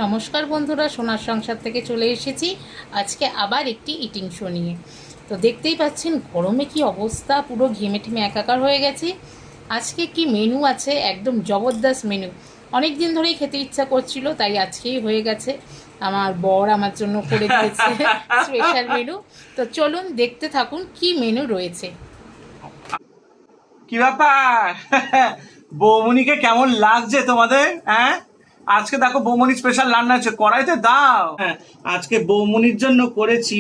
নমস্কার বন্ধুরা, সোনার সংসার থেকে চলে এসেছি আজকে আবার একটি ইটিং শো নিয়ে। তো দেখতেই পাচ্ছেন গরমে কি অবস্থা, পুরো ঘেমে ঠেমে একাকার হয়ে গেছি। আজকে কি মেনু আছে, একদম জবরদস্ত মেনু। অনেক দিন ধরেই খেতে ইচ্ছা করছিল, তাই আজকেই হয়ে গেছে। আমার বর আমার জন্য করে দিয়েছে স্পেশাল মেনু। তো চলুন দেখতে থাকুন কি মেনু রয়েছে। কি ব্যাপার? বৌমনিকে কেমন লাগছে তোমাদের? হ্যাঁ, আজকে দেখো বৌমনি স্পেশাল রান্না হচ্ছে, কড়াইতে দাও। হ্যাঁ, আজকে বৌমনির জন্য করেছি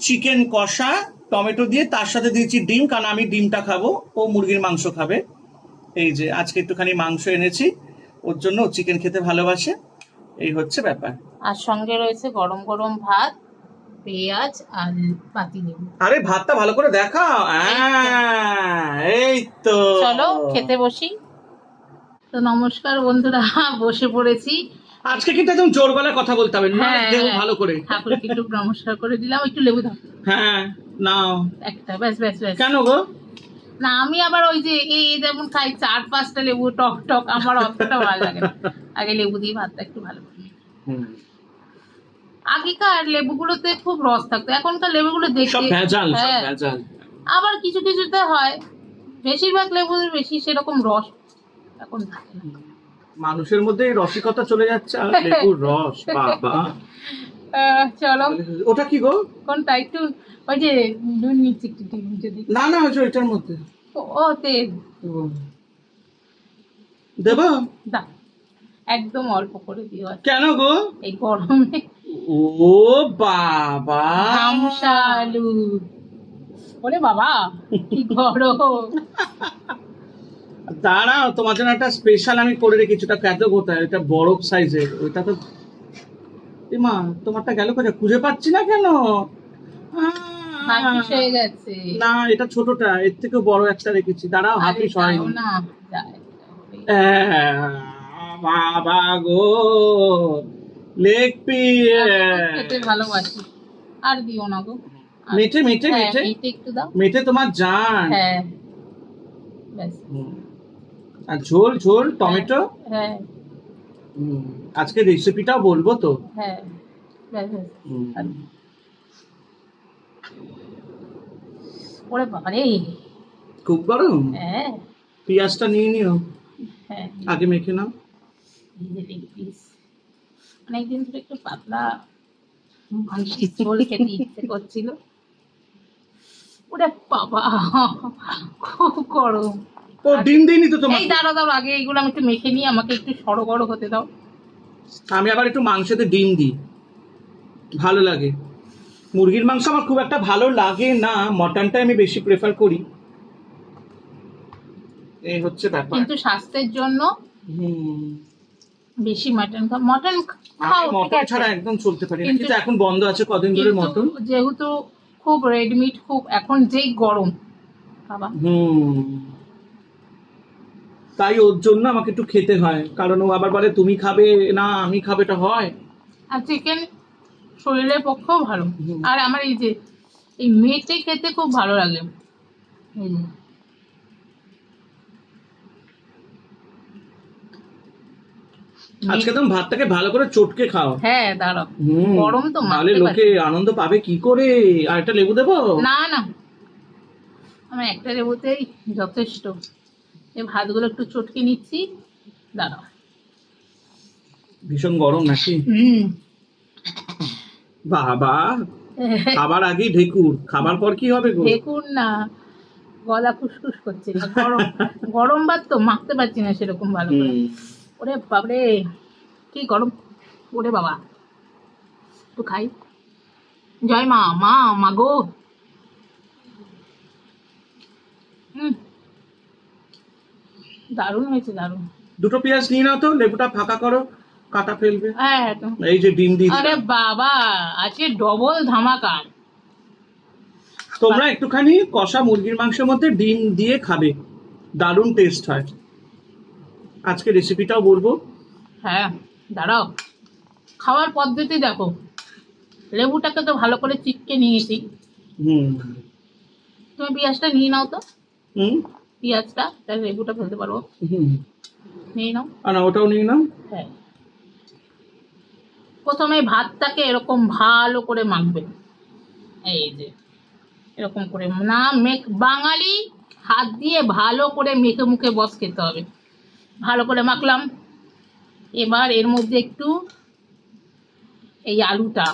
চিকেন কষা টমেটো দিয়ে, তার সাথে দিয়েছি ডিম, কারণ আমি ডিমটা খাবো, ও মুরগির মাংস খাবে। এই যে আজকে একটুখানি মাংস এনেছি ওর জন্য, ও চিকেন খেতে ভালোবাসে। এই হচ্ছে ব্যাপার। আর সঙ্গে রয়েছে গরম গরম ভাত, পেঁয়াজ আর পাতিলেবু। আরে ভাতটা ভালো করে দেখাও। হ্যাঁ, এই তো। চলো খেতে বসি। তো নমস্কার বন্ধুরা, বসে পড়েছি। আজকে কিন্তু একদম জোর গলায় কথা বলতে হবে, না দেহ ভালো করে। ঠাকুরকে একটু নমস্কার করে দিলাম, একটু লেবু দাও। হ্যাঁ, নাও। একটা, ব্যাস ব্যাস ব্যাস। কেন গো? না, আমি আবার ওই যে এই যেমন খাই 4-5টা লেবু টক টক, আমার অতটা ভালো লাগে না। আগে লেবু দিয়ে ভাতটা একটু ভালো করি। আগেকার লেবুগুলোতে খুব রস থাকতো, এখনকার লেবুগুলো সব দেখতে ভেজাল, সব হ্যাঁ, ভেজাল। আবার কিছু কিছুতে হয়। বেশিরভাগ লেবুর বেশি সেরকম রস এখন থাকে না। মানুষের মধ্যে এই রসিকতা চলে যাচ্ছে, আর লেবুর রস, বাবা। চলো। ওটা কি গো? কোনটা? একটু ওই যে নুন নিচ্ছি একটু ডিম যদি। না না, হচ্ছে এটার মধ্যে ও তেল দেব। দা, একদম অল্প করে দিও। কেন গো? এই গরমে ও বাবা, ধামসা আলু। ওরে বাবা কি গরম! দাঁড়াও, তোমার জন্য একটা স্পেশাল আমি করে রেখেছি। ওটা কত গোটা, এটা বরফ সাইজের। ওইটা তো মা, তোমারটা গেল কোথায়, খুঁজে পাচ্ছি না কেন? হাফিস হয়ে গেছে। না, এটা ছোটটা, এর থেকে বড় একটা রেখেছি। দাঁড়াও, হাফিস হয়নি। না যায়। বাবা গো, লেগ খেতে ভালোবাসি। আর দিও না গো। মেটে মেটে হ্যাঁ, মেটে মেটে একটু দাও। মেটে তোমার জান। হ্যাঁ, ব্যাস। আর ঝোল ঝোল টমেটো। হ্যাঁ আজকে রেসিপিটাও বলবো তো। হ্যাঁ, ব্যাস ব্যাস। ওরে বাবা রে! খুব গরম। হ্যাঁ পেঁয়াজটা নিয়ে নিও, হ্যাঁ। আগে মেখে নাও। এই যে লেগ পিস, অনেকদিন ধরে একটু পাতলা মাংসের ঝোল খেতে ইচ্ছে করছিল। ওরে বাবা, খুব গরম। ও ডিম দিইনি তো তোমাকে। এই দাঁড়াও দাঁড়াও, আগে এইগুলো আমি একটু মেখে নিই, আমাকে একটু সড়ো হতে দাও। আমি আবার একটু মাংসতে ডিম দিই, ভালো লাগে। মুরগির মাংস আমার খুব একটা ভালো লাগে না, মটনটাই আমি বেশি প্রেফার করি। এই হচ্ছে ব্যাপার। কিন্তু স্বাস্থ্যের জন্য বেশি মাটন মটন খাও, আমি ঠিক মটন আছে, ছাড়া একদম চলতে পারি না, কিন্তু কিন্তু এখন বন্ধ আছে কদিন ধরে মটন। যেহেতু খুব রেড মিট, খুব এখন যেই গরম বাবা। তাই ওর জন্য আমাকে একটু খেতে হয়, কারণ ও আবার বলে তুমি খাবে না আমি খাবেটা হয়। আর চিকেন শরীরের পক্ষেও ভালো। আর আমার এই যে এই মেটে খেতে খুব ভালো লাগে। এই যে আজকে তুমি ভাতটাকে ভালো করে চটকে খাও। হ্যাঁ দাঁড়াও, গরম তো নাহলে মারতে লোকে পারছি আনন্দ পাবে কি করে। আর একটা লেবু দেবো? না না, আমার একটা লেবুতেই যথেষ্ট। এই ভাতগুলো একটু চটকে নিচ্ছি, দাঁড়াও। ভীষণ গরম নাকি? বাবা, খাবার আগেই ঢেকুর, খাবার পর কি হবে গো? ঢেকুর না, গলা খুসখুস করছে। গরম গরম ভাত তো মাখতে পারছি না সেরকম ভালো করে। ওরে বাবারে কি গরম! ওরে বাবা, একটু খাই। জয় মা, মা মা গো। দারুণ হয়েছে, দারুণ। দুটো পেঁয়াজ নিয়ে নাও তো, লেবুটা ফাঁকা করো, কাটা ফেলবে। হ্যাঁ তো। এই যে ডিম দিয়ে আরে দিলাম। বাবা, আজকে ডবল ধামাকা। তোমরা একটুখানি কষা মুরগির মাংসের মধ্যে ডিম দিয়ে খাবে, দারুণ টেস্ট হয়। আজকে রেসিপিটাও বলবো। হ্যাঁ দাঁড়াও, খাওয়ার পদ্ধতি দেখো। লেবুটাকে তো ভালো করে চিপকে নিয়েছি। তুমি পেঁয়াজটা নিয়ে নাও তো। পেঁয়াজটা, তাহলে লেবুটা ফেলতে পারবো। নিয়ে নাও। আর ওটাও নিয়ে নাও। হ্যাঁ, প্রথমে ভাতটাকে এরকম ভালো করে মাখবেন, এই যে এরকম করে না বাঙালি হাত দিয়ে ভালো করে মেখে মুখে বস খেতে হবে। ভালো করে মাখলাম। এবার এর মধ্যে একটু এই আলুটা,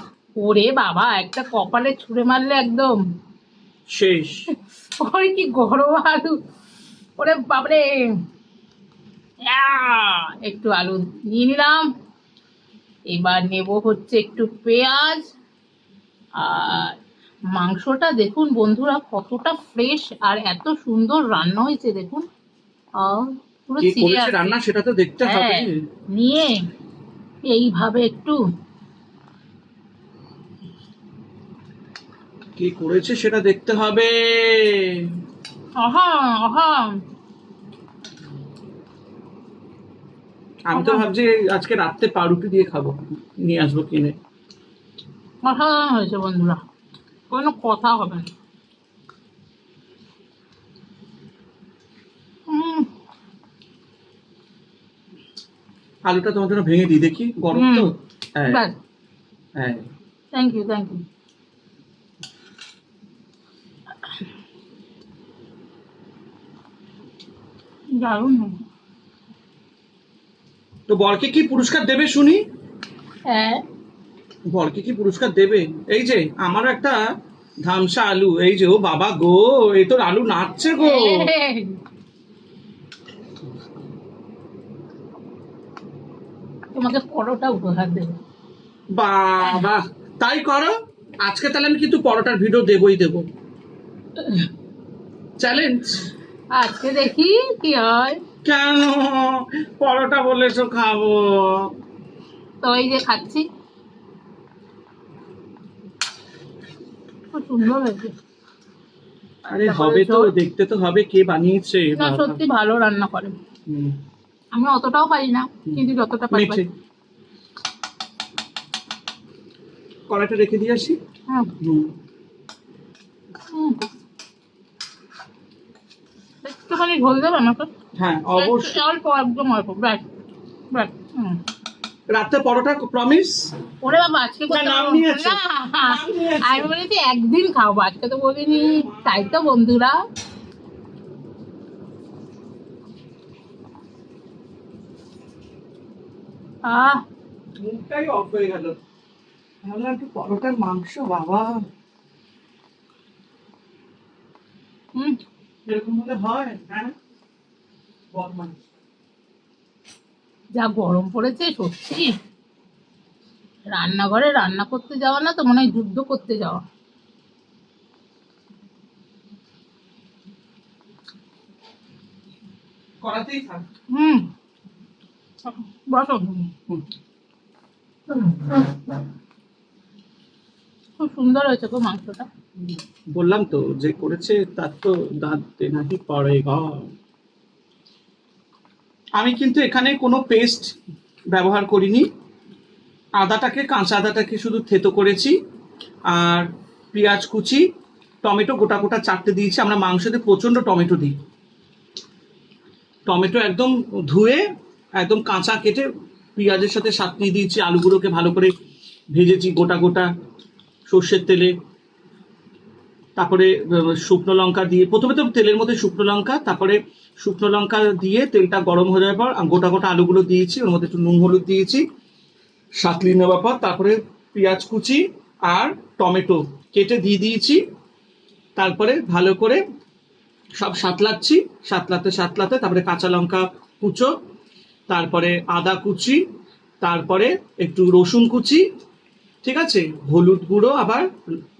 ওরে বাবা একটা কপালে ছুঁড়ে মারলে একদম শেষ। ওরে কি গরম আলু, ওরে বাপরে। একটু আলু নিয়ে নিলাম। এবার নেব হচ্ছে একটু পেঁয়াজ। আর মাংসটা দেখুন বন্ধুরা কতটা ফ্রেশ আর এত সুন্দর রান্না হয়েছে দেখুন। পুরো কি ছিঁড়ে করেছে আছে। রান্না সেটা তো দেখতে হবে। হ্যাঁ, নিয়ে এইভাবে একটু কি করেছে সেটা দেখতে হবে। আহা আহা, আমি তো ভাবছি আজকে রাত্রে পাউরুটি দিয়ে খাবো, নিয়ে আসবো কিনে। অসাধারণ হয়েছে বন্ধুরা, কোনো কথা হবে না। আলুটা তোমার জন্য ভেঙে দিই দেখি, গরম তো। হ্যাঁ হ্যাঁ, থ্যাংক ইউ থ্যাংক ইউ। দারুণ। তো বরকে কি পুরস্কার দেবে শুনি? হ্যাঁ, বরকে কি পুরস্কার দেবে? এই যে আমার একটা ধামসা আলু, এই যে ও বাবা গো, এই তোর আলু নাচছে গো। তোমাকে পরোটা উপহার দেবো। বাবা, তাই করো। আজকে তাহলে আমি কিন্তু পরোটার ভিডিও দেবই দেবো, চ্যালেঞ্জ। আজকে দেখি কি হয়। কেন পরোটা বলেছো খাবো? তো এই যে খাচ্ছি, খুব সুন্দর হয়েছে। আরে হবে তো, দেখতে তো হবে কে বানিয়েছে। না সত্যি ভালো রান্না করে। আমি অতটাও পারি না, কিন্তু যতটা পারি। কড়াইটা রেখে দিয়ে আসি। একটুখানি ঝোল দেবে আমাকে? হ্যাঁ অবশ্যই, অল্প একদম অল্প, ব্যাস ব্যাস। রাতে পরোটা প্রমিস। ওরে বাবা আজকে নাম নিয়েছে। আমি বলেছি একদিন খাবো, আজকে তো বলিনি। তাই তো বন্ধুরা, মুখটাই অফ হয়ে গেল। ভাবলাম একটু পরোটার মাংস, বাবা এরকম হলে হয়? হ্যাঁ, যা গরম পড়েছে সত্যি, রান্নাঘরে রান্না করতে যাওয়া না তো মনে হয় যুদ্ধ করতে যাওয়া। করাতেই থাক। বসো। খুব সুন্দর হয়েছে গো মাংসটা। বললাম তো যে করেছে তার তো দাঁত নাকি পড়ে গা। আমি কিন্তু এখানে কোনো পেস্ট ব্যবহার করিনি। আদাটাকে, কাঁচা আদাটাকে শুধু থেতো করেছি, আর পেঁয়াজ কুচি, টমেটো গোটা গোটা চারটে দিয়েছি। আমরা মাংসতে প্রচণ্ড টমেটো দিই। টমেটো একদম ধুয়ে একদম কাঁচা কেটে পেঁয়াজের সাথে সাঁতনিয়ে দিয়েছি। আলুগুলোকে ভালো করে ভেজেছি গোটা গোটা সর্ষের তেলে। তারপরে শুকনো লঙ্কা দিয়ে, প্রথমে তো তেলের মধ্যে শুকনো লঙ্কা, তারপরে শুকনো লঙ্কা দিয়ে তেলটা গরম হয়ে যাওয়ার পর গোটা গোটা আলুগুলো দিয়েছি, ওর মধ্যে একটু নুন হলুদ দিয়েছি। সাঁতলিয়ে নেওয়ার পর তারপরে পেঁয়াজ কুচি আর টমেটো কেটে দিয়ে দিয়েছি। তারপরে ভালো করে সব সাঁতলাচ্ছি, সাঁতলাতে তারপরে কাঁচা লঙ্কা কুচো, তারপরে আদা কুচি, তারপরে একটু রসুন কুচি, ঠিক আছে, হলুদ গুঁড়ো, আবার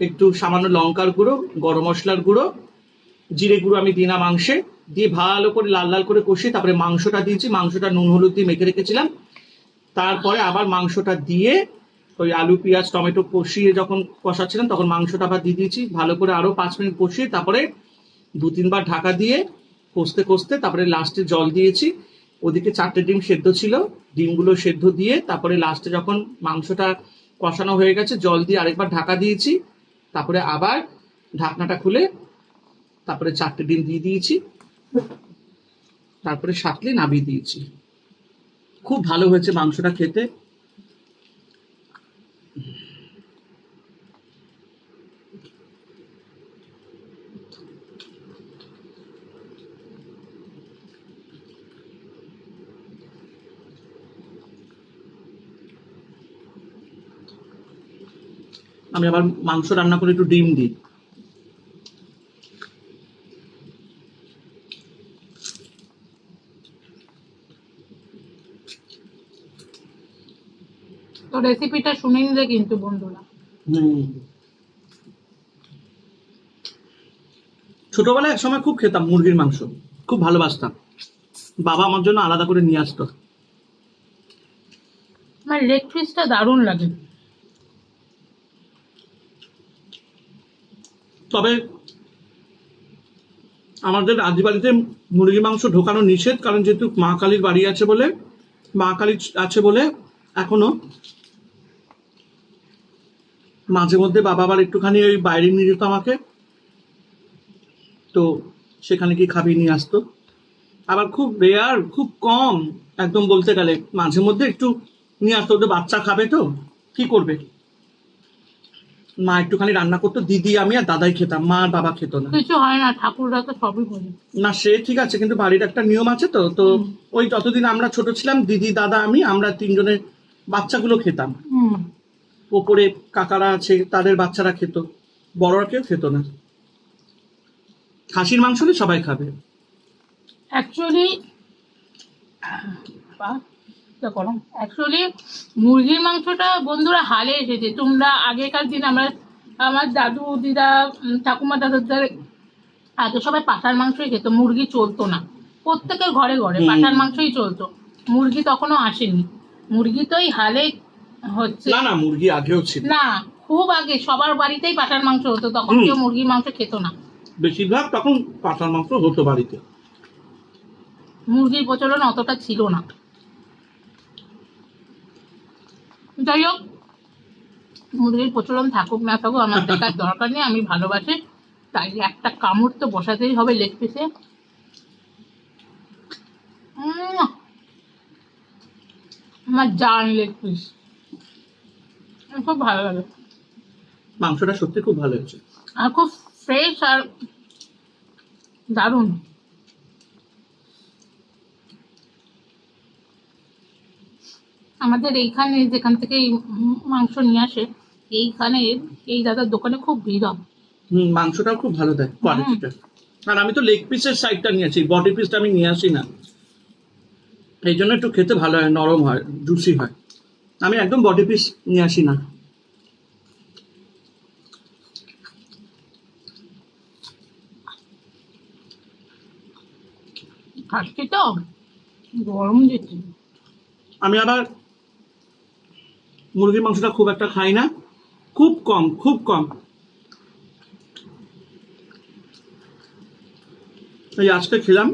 একটু সামান্য লঙ্কার গুঁড়ো, গরম মশলার গুঁড়ো, জিরে গুঁড়ো আমি দিই না মাংসে, দিয়ে ভালো করে লাল লাল করে কষিয়ে তারপরে মাংসটা দিয়েছি। মাংসটা নুন হলুদ দিয়ে মেখে রেখেছিলাম। তারপরে আবার মাংসটা দিয়ে ওই আলু পেঁয়াজ টমেটো কষিয়ে যখন কষাচ্ছিলাম তখন মাংসটা আবার দিয়ে দিয়েছি। ভালো করে আরও 5 মিনিট কষিয়ে তারপরে 2-3 বার ঢাকা দিয়ে কষতে কষতে তারপরে লাস্টে জল দিয়েছি। ওদিকে 4টে ডিম সেদ্ধ ছিল, ডিমগুলো সেদ্ধ দিয়ে তারপরে লাস্টে যখন মাংসটা কষানো হয়ে গেছে জল দিয়ে আরেকবার ঢাকা দিয়েছি। তারপরে আবার ঢাকনাটা খুলে তারপরে 4টে ডিম দিয়ে দিয়েছি, তারপরে সাঁতলে নামিয়ে দিয়েছি। খুব ভালো হয়েছে মাংসটা খেতে। আমি আবার মাংস রান্না করে একটু ডিম দিই। তো রেসিপিটা শুনে নিলে কিন্তু বন্ধুরা। ছোটবেলায় এক সময় খুব খেতাম মুরগির মাংস, খুব ভালোবাসতাম। বাবা আমার জন্য আলাদা করে নিয়ে আসতো। আমার লেগ পিসটা দারুণ লাগে। তবে আমাদের আদিবাড়িতে মুরগি মাংস ঢোকানো নিষেধ, কারণ যেহেতু মা কালীর বাড়ি আছে বলে, মা কালী আছে বলে এখনো মাঝে মধ্যে বাবা আবার একটুখানি ওই বাইরে নিয়ে যেত আমাকে, তো সেখানে কি খাবি নিয়ে আসতো। আবার খুব রেয়ার, খুব কম একদম বলতে গেলে মাঝে মধ্যে একটু নিয়ে আসতো। ওদের বাচ্চা খাবে তো কি করবে, মা একটুখানি রান্না করতো, দিদি আমি আর দাদাই খেতাম, মা আর বাবা খেত না। কিছু হয় না, ঠাকুররা তো সবই বলে। না সে ঠিক আছে, কিন্তু বাড়ির একটা নিয়ম আছে তো, তো ওই যতদিন আমরা ছোট ছিলাম দিদি দাদা আমি আমরা তিনজনের বাচ্চাগুলো খেতাম। ওপরে কাকারা আছে তাদের বাচ্চারা খেত, বড়রা কেউ খেত না। খাসির মাংস হলে সবাই খাবে। অ্যাকচুয়ালি মুরগির মাংসটা বন্ধুরা হালে এসেছে। তোমরা আগেকার দিন আমার দাদু দিদা ঠাকুমা দাদাদের আগে সবাই পাঁঠার মাংসই খেত, মুরগি চলতো না। প্রত্যেকের ঘরে ঘরে পাঁঠার মাংসই চলতো, মুরগি তখনও আসেনি। মুরগি তো এই হালে হচ্ছে। না না, মুরগি আগেও ছিল। না, খুব আগে সবার বাড়িতেই পাঁঠার মাংস হতো, তখন কেউ মুরগির মাংস খেত না। বেশিরভাগ তখন পাঁঠার মাংস হতো বাড়িতে, মুরগির প্রচলন অতটা ছিল না। যাই হোক, মুরগির প্রচলন থাকুক না থাকুক আমার দেখার দরকার নেই, আমি ভালোবাসি। তাই একটা কামড় তো বসাতেই হবে লেগ পিসে। আমার জান লেগ পিস, খুব ভালো লাগে। মাংসটা সত্যি খুব ভালো হয়েছে, আর খুব ফ্রেশ আর দারুণ। আমাদের এইখানে যেখান থেকে মাংস নিয়ে আসে, এইখানে এই দাদার দোকানে খুব ভিড় হয়। মাংসটাও খুব ভালো দেয় কোয়ালিটিটা। আর আমি তো লেগ পিসের সাইডটা নিয়ে আসি, বডি পিসটা আমি নিয়ে আসি না, এই জন্য একটু খেতে ভালো হয়, নরম হয়, জুসি হয়। আমি একদম বডি পিস নিয়ে আসি না। খাচ্ছি তো গরম দিচ্ছি। আমি আবার মুরগির মাংসটা খুব একটা খাই না, খুব কম খুব কম। এই আজকে খেলাম,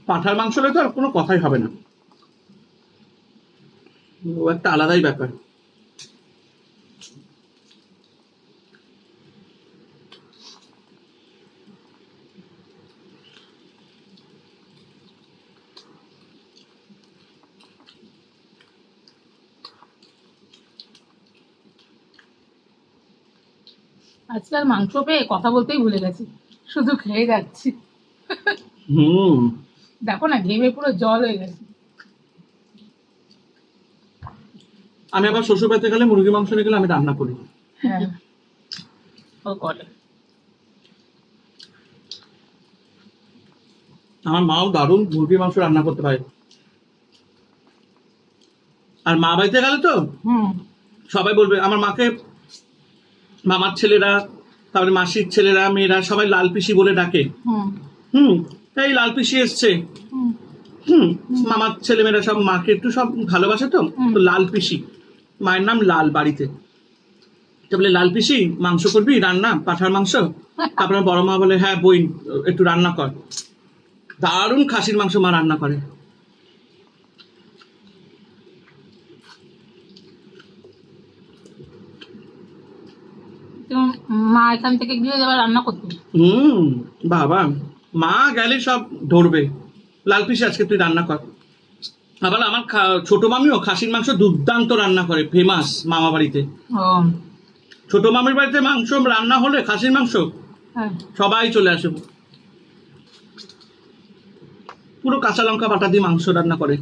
পাঁঠার মাংস হলে তো আর কোনো কথাই হবে না, ও একটা আলাদাই ব্যাপার। আজকাল মাংস পেয়ে কথা বলতেই ভুলে গেছি, শুধু খেয়ে যাচ্ছি। দেখো না, ঘেমে পুরো জল হয়ে গেছে। আমি আবার শ্বশুর বাড়িতে গেলে মুরগি মাংস নিয়ে গেলে আমি রান্না করি। হ্যাঁ, ও করে। আমার মাও দারুণ মুরগির মাংস রান্না করতে পারে। আর মা বাড়িতে গেলে তো সবাই বলবে, আমার মাকে মামার ছেলেরা, তারপরে মাসির ছেলেরা, মেয়েরা সবাই লাল পিসি বলে ডাকে। এই লাল পিসি এসছে। মামার ছেলে মেয়েরা সব মাকে একটু সব ভালোবাসে তো, তো লাল পিসি, মায়ের নাম লাল বাড়িতে। তো বলে লাল পিসি মাংস করবি রান্না, পাঁঠার মাংস? তারপরে বড় মা বলে হ্যাঁ বই একটু রান্না কর। দারুণ খাসির মাংস মা রান্না করে। মা এখান থেকে গিয়ে যাবার রান্না করতে। বাবা, মা গেলে সব ধরবে, লাল পিসি আজকে তুই রান্না কর। আবার আমার ছোট মামিও খাসির মাংস দুর্দান্ত রান্না করে, ফেমাস মামা বাড়িতে। ছোট মামির বাড়িতে মাংস রান্না হলে, খাসির মাংস, সবাই চলে আসে। পুরো কাঁচা লঙ্কা বাটা দিয়ে মাংস রান্না করে।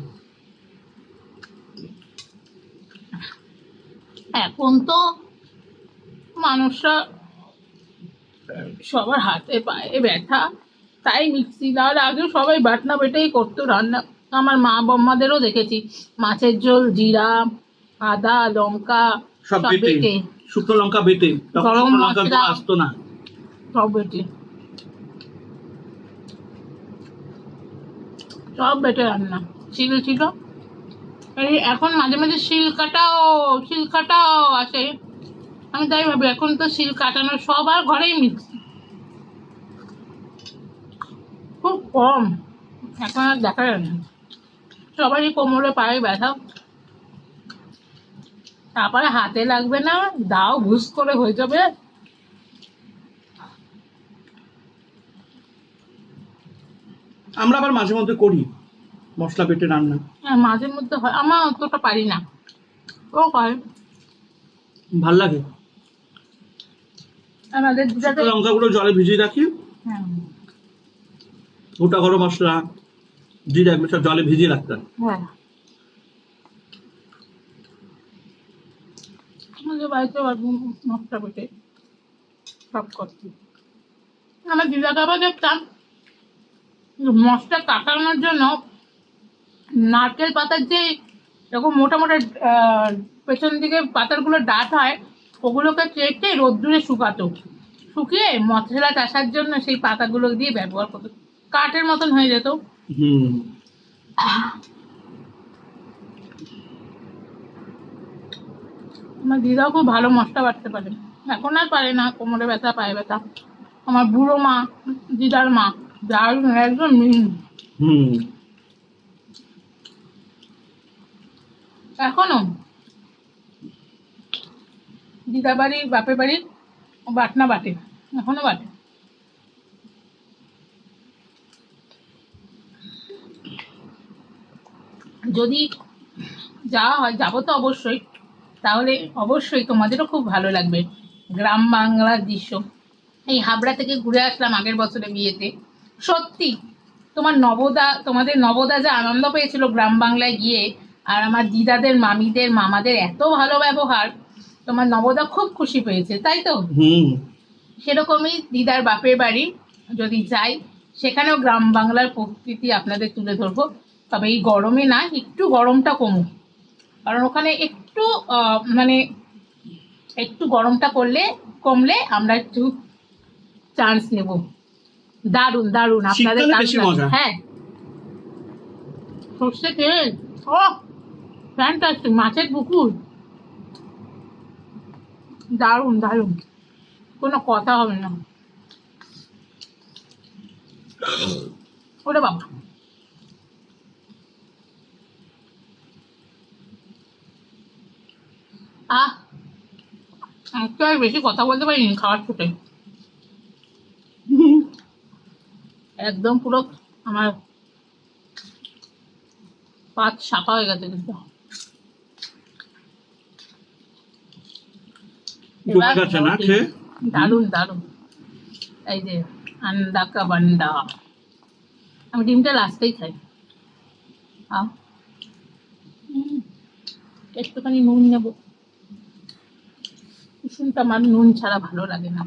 এখন তো মানুষরা সবার হাতে পায়ে ব্যথা, তাই মিক্সি দেওয়ার আগে সবাই বাটনা বেটেই করতো রান্না। আমার মা বম্মাদেরও দেখেছি মাছের ঝোল জিরা আদা লঙ্কা সব সব বেটে, বেটে শুকনো লঙ্কা বেটে, তখন গরম শুকনো লঙ্কা মশলা আসতো না। সব বেটে সব বেটে রান্না শিল ছিল। এই এখন মাঝে মাঝে শিল কাটাও আসে। আমি তাই ভাবি এখন তো শিল কাটানো সবার ঘরেই মিক্সি, খুব কম, এখন আর দেখা যায় না। সবারই কোমরে পায়ে ব্যথা, তারপরে হাতে লাগবে না, দাও ঘুষ করে হয়ে যাবে। আমরা আবার মাঝে মধ্যে করি মশলা বেটে রান্না, হ্যাঁ মাঝে মধ্যে হয়, আমার অতটা পারি না, ও করে। ভাল লাগে। আমাদের শুকনো দুটাতে লঙ্কাগুলো জলে ভিজিয়ে রাখি, হ্যাঁ গোটা গরম মশলা জিরা এগুলো সব জলে ভিজিয়ে রাখতাম। হ্যাঁ আমাদের বাড়িতে মশলা বেটে সব করছি। আমার দিদাকে আবার দেখতাম মশলা কাটানোর জন্য নারকেল পাতার যে এরকম মোটা মোটা পেছন দিকে পাতাগুলো ডাঁট হয়, ওগুলোকে কেটে রোদ্দুরে শুকাতো, শুকিয়ে মশলা চাষার জন্য সেই পাতাগুলো দিয়ে ব্যবহার করতো, কাঠের মতন হয়ে যেত। হুম, আমার দিদাও খুব ভালো মশলা বাটতে পারে, এখন আর পারে না, কোমরে ব্যথা পায়ে ব্যথা। আমার বুড়ো মা, দিদার মা, দারুণ একদম মিহিন। হুম। এখনো দিদা বাড়ি বাপের বাড়ি বাটনা বাটে, এখনো বাটে। যদি যাওয়া হয়, যাবো তো অবশ্যই, তাহলে অবশ্যই তোমাদেরও খুব ভালো লাগবে গ্রাম বাংলার দৃশ্য। এই হাবড়া থেকে ঘুরে আসলাম আগের বছরে বিয়েতে, সত্যি তোমাদের নবদা যে আনন্দ পেয়েছিল গ্রাম বাংলায় গিয়ে, আর আমার দিদাদের মামিদের মামাদের এত ভালো ব্যবহার, তোমার নবদা খুব খুশি পেয়েছে, তাই তো? হুম, সেরকমই দিদার বাপের বাড়ি যদি যাই, সেখানেও গ্রাম বাংলার প্রকৃতি আপনাদের তুলে ধরবো, তবে এই গরমে না, একটু গরমটা কমুক, কারণ ওখানে একটু মানে একটু গরমটা কমলে আমরা একটু চান্স নেব। দারুণ দারুণ, আপনাদের শীতকালে দারুণ বেশি লাগবে। মজা। হ্যাঁ সর্ষে তেল, ও ফ্যান্টাস্টিক, মাছের পুকুর, দারুণ দারুণ, কোনো কথা হবে না। ওরে বাবা, আহ একটু আর বেশি কথা বলতে পারিনি খাওয়ার ছুটে, একদম পুরো আমার পাত সাফা হয়ে গেছে কিন্তু। জমে গেছে না খেয়ে? দারুণ দারুণ। এই যে আন্ডা কা বান্ডা, আমি ডিমটা লাস্টেই খাই। আহ একটুখানি নুন নেবো, কুসুমটা আমার নুন ছাড়া ভালো লাগে না।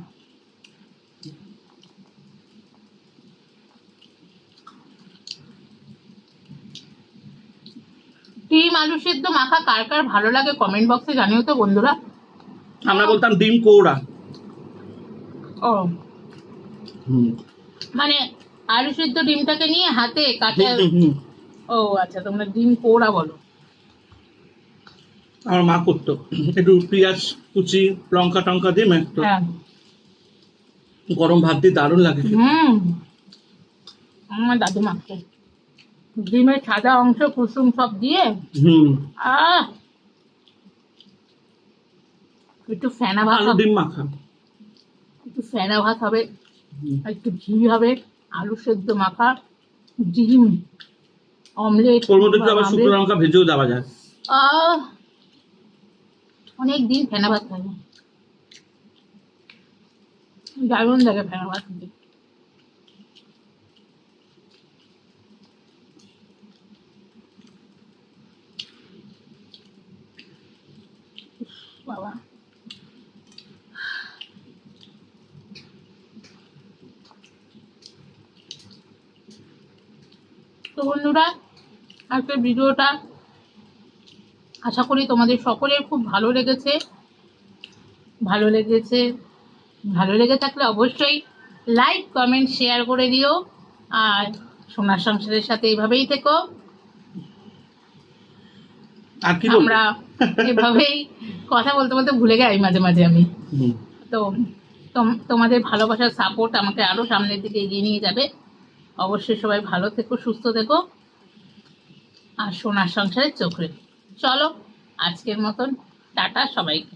ডিম আলু সেদ্ধ মাখা কার কার ভালো লাগে কমেন্ট বক্সে জানিও তো বন্ধুরা। আমরা বলতাম ডিম কৌড়া। ও হুম, মানে আলু সেদ্ধ ডিমটাকে নিয়ে হাতে কাটা। হুম, হুম। ও আচ্ছা, তোমরা ডিম পোড়া বলো। আমার মা করতো, একটু পেঁয়াজ কুচি লঙ্কা টঙ্কা দিয়ে মাখতো, হ্যাঁ গরম ভাত দিয়ে দারুণ লাগে খেতে। আমার দাদু মাখতো ডিমের সাদা অংশ কুসুম সব দিয়ে। হুম, আহ একটু ফেনা ভাত আলু হবে, ডিম মাখা। একটু ফেনা ভাত হবে, হুম। আর একটু ঘি হবে, আলু সেদ্ধ মাখা, ডিম অমলেট, ওর মধ্যে একটু আবার শুকনো লঙ্কা ভেজেও দেওয়া যায়। আহ অনেক দিন ফেনা ভাত খাই না, দারুণ লাগে ফেনা ভাত খেতে। বাবা তো বন্ধুরা, আজকের ভিডিওটা আশা করি তোমাদের সকলের খুব ভালো লেগেছে। ভালো লেগে থাকলে অবশ্যই লাইক, কমেন্ট, শেয়ার করে দিও। আর সোনার সংসারের সাথে এইভাবেই থেকো। আর কি বলবো? আমরা এভাবেই কথা বলতে বলতে ভুলে যাই মাঝে মাঝে আমি। তো তোমাদের ভালোবাসার সাপোর্ট আমাকে আরও সামনের দিকে এগিয়ে নিয়ে যাবে। অবশ্যই সবাই ভালো থেকো, সুস্থ থেকো, আর সোনার সংসারে চোখ রেখো। চলো, আজকের মতন টাটা সবাইকে।